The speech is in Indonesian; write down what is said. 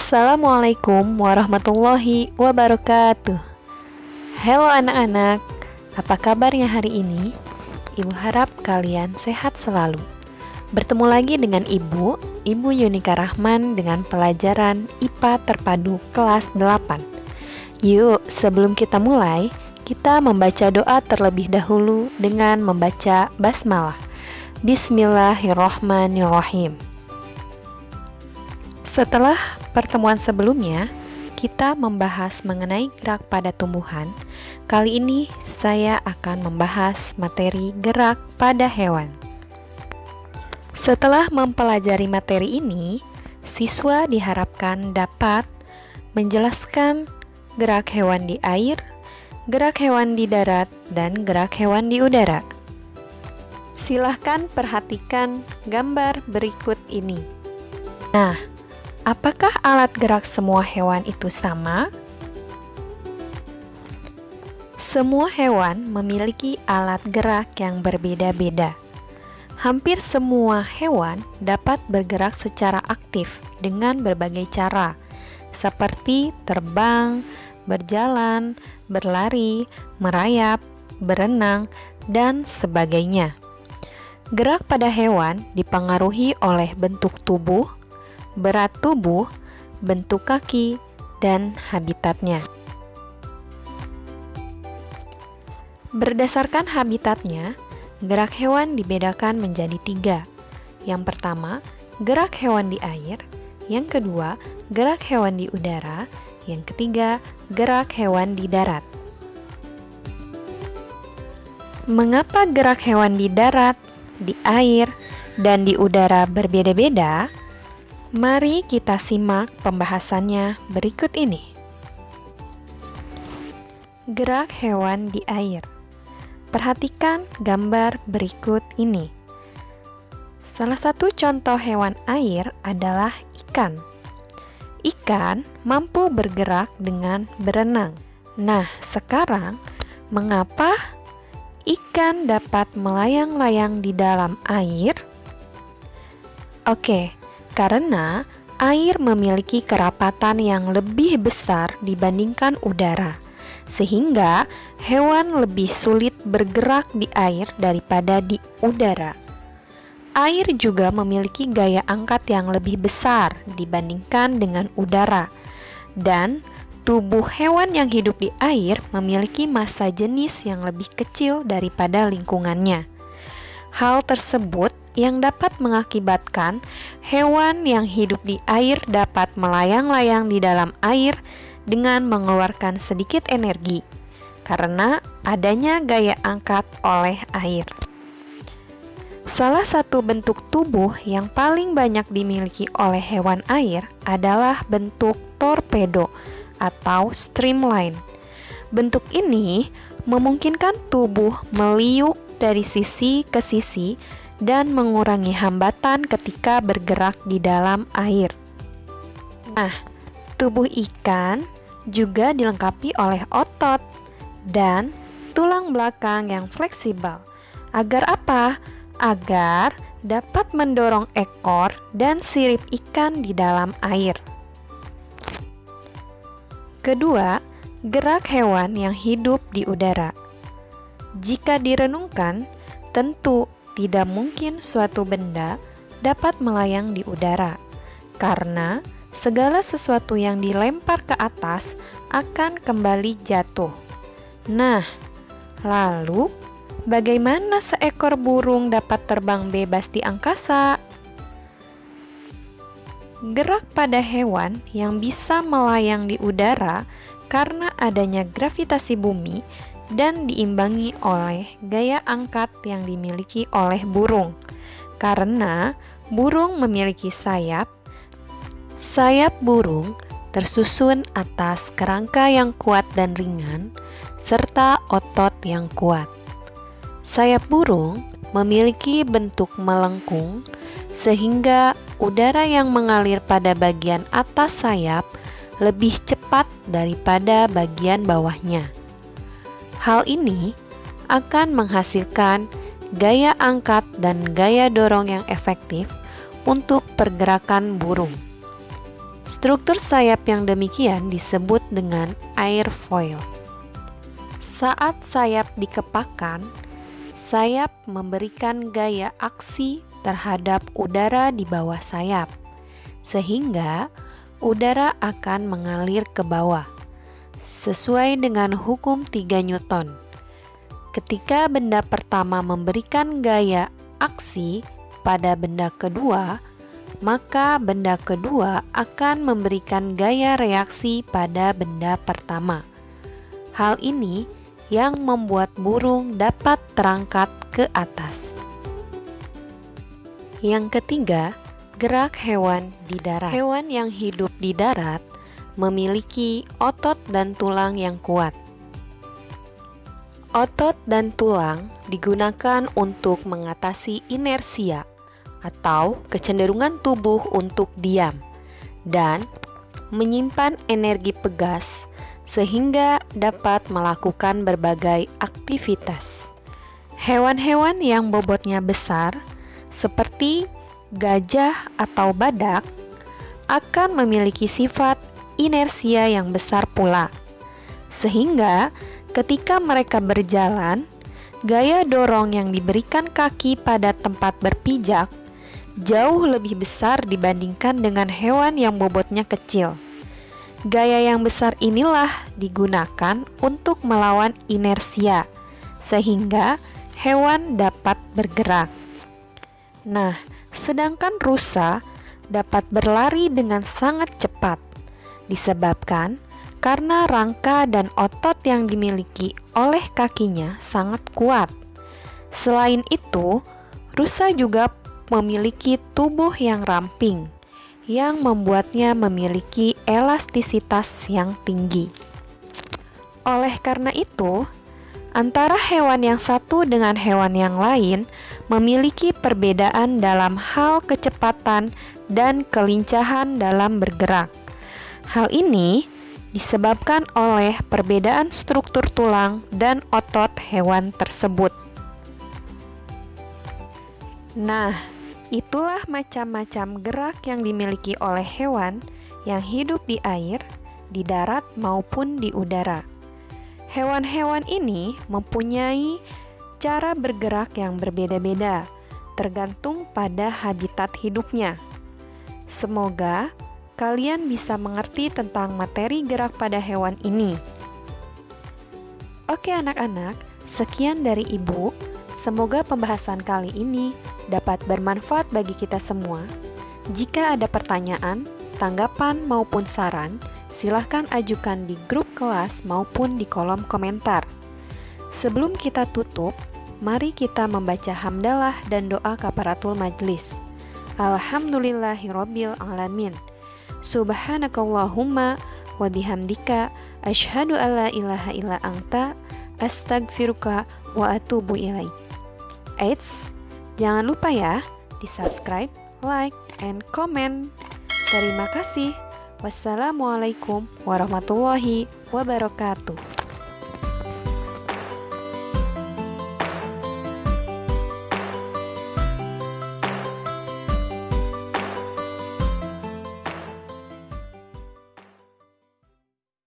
Assalamualaikum warahmatullahi wabarakatuh. Halo anak-anak, apa kabarnya hari ini? Ibu harap kalian sehat selalu. Bertemu lagi dengan Ibu Yunika Rahman dengan pelajaran IPA Terpadu kelas 8. Yuk, sebelum kita mulai, kita membaca doa terlebih dahulu dengan membaca basmalah. Bismillahirrohmanirrohim. Setelah pertemuan sebelumnya, kita membahas mengenai gerak pada tumbuhan. Kali ini saya akan membahas materi gerak pada hewan. Setelah mempelajari materi ini, siswa diharapkan dapat menjelaskan gerak hewan di air, gerak hewan di darat, dan gerak hewan di udara. Silahkan perhatikan gambar berikut ini. Nah, apakah alat gerak semua hewan itu sama? Semua hewan memiliki alat gerak yang berbeda-beda. Hampir semua hewan dapat bergerak secara aktif dengan berbagai cara, seperti terbang, berjalan, berlari, merayap, berenang, dan sebagainya. Gerak pada hewan dipengaruhi oleh bentuk tubuh, berat tubuh, bentuk kaki, dan habitatnya. Berdasarkan habitatnya, gerak hewan dibedakan menjadi 3. Yang pertama, gerak hewan di air. Yang kedua, gerak hewan di udara. Yang ketiga, gerak hewan di darat. Mengapa gerak hewan di darat, di air, dan di udara berbeda-beda? Mari kita simak pembahasannya berikut ini. Gerak hewan di air. Perhatikan gambar berikut ini. Salah satu contoh hewan air adalah ikan. Ikan mampu bergerak dengan berenang. Nah, sekarang mengapa ikan dapat melayang-layang di dalam air? Oke, karena air memiliki kerapatan yang lebih besar dibandingkan udara, sehingga hewan lebih sulit bergerak di air daripada di udara. Air juga memiliki gaya angkat yang lebih besar dibandingkan dengan udara, dan tubuh hewan yang hidup di air memiliki massa jenis yang lebih kecil daripada lingkungannya. Hal tersebut yang dapat mengakibatkan hewan yang hidup di air dapat melayang-layang di dalam air dengan mengeluarkan sedikit energi karena adanya gaya angkat oleh air. Salah satu bentuk tubuh yang paling banyak dimiliki oleh hewan air adalah bentuk torpedo atau streamline. Bentuk ini memungkinkan tubuh meliuk dari sisi ke sisi dan mengurangi hambatan ketika bergerak di dalam air. Nah, tubuh ikan juga dilengkapi oleh otot dan tulang belakang yang fleksibel. Agar apa? Agar dapat mendorong ekor dan sirip ikan di dalam air. Kedua, gerak hewan yang hidup di udara. Jika direnungkan, tentu tidak mungkin suatu benda dapat melayang di udara, karena segala sesuatu yang dilempar ke atas akan kembali jatuh. Nah, lalu bagaimana seekor burung dapat terbang bebas di angkasa? Gerak pada hewan yang bisa melayang di udara karena adanya gravitasi bumi dan diimbangi oleh gaya angkat yang dimiliki oleh burung. Karena burung memiliki sayap, sayap burung tersusun atas kerangka yang kuat dan ringan, serta otot yang kuat. Sayap burung memiliki bentuk melengkung, sehingga udara yang mengalir pada bagian atas sayap lebih cepat daripada bagian bawahnya. Hal ini akan menghasilkan gaya angkat dan gaya dorong yang efektif untuk pergerakan burung. Struktur sayap yang demikian disebut dengan airfoil. Saat sayap dikepakkan, sayap memberikan gaya aksi terhadap udara di bawah sayap, sehingga udara akan mengalir ke bawah, sesuai dengan hukum 3 Newton. Ketika benda pertama memberikan gaya aksi pada benda kedua, maka benda kedua akan memberikan gaya reaksi pada benda pertama. Hal ini yang membuat burung dapat terangkat ke atas. Yang ketiga, gerak hewan di darat. Hewan yang hidup di darat memiliki otot dan tulang yang kuat. Otot dan tulang digunakan untuk mengatasi inersia atau kecenderungan tubuh untuk diam dan menyimpan energi pegas sehingga dapat melakukan berbagai aktivitas. Hewan-hewan yang bobotnya besar seperti gajah atau badak akan memiliki sifat inersia yang besar pula, sehingga ketika mereka berjalan, gaya dorong yang diberikan kaki pada tempat berpijak jauh lebih besar dibandingkan dengan hewan yang bobotnya kecil. Gaya yang besar inilah digunakan untuk melawan inersia, sehingga hewan dapat bergerak. Nah, sedangkan rusa dapat berlari dengan sangat cepat, disebabkan karena rangka dan otot yang dimiliki oleh kakinya sangat kuat. Selain itu, rusa juga memiliki tubuh yang ramping, yang membuatnya memiliki elastisitas yang tinggi. Oleh karena itu, antara hewan yang satu dengan hewan yang lain memiliki perbedaan dalam hal kecepatan dan kelincahan dalam bergerak. Hal ini disebabkan oleh perbedaan struktur tulang dan otot hewan tersebut. Nah, itulah macam-macam gerak yang dimiliki oleh hewan yang hidup di air, di darat maupun di udara. Hewan-hewan ini mempunyai cara bergerak yang berbeda-beda, tergantung pada habitat hidupnya. Semoga kalian bisa mengerti tentang materi gerak pada hewan ini. Oke anak-anak, sekian dari Ibu. Semoga pembahasan kali ini dapat bermanfaat bagi kita semua. Jika ada pertanyaan, tanggapan maupun saran, silahkan ajukan di grup kelas maupun di kolom komentar. Sebelum kita tutup, mari kita membaca hamdalah dan doa kafaratul majlis. Alhamdulillahirabbil alamin. Subhanakallahumma wa bihamdika asyhadu alla ilaha illa anta astaghfiruka wa atubu ilaik. Eits, jangan lupa ya di subscribe, like, and comment. Terima kasih. Wassalamualaikum warahmatullahi wabarakatuh.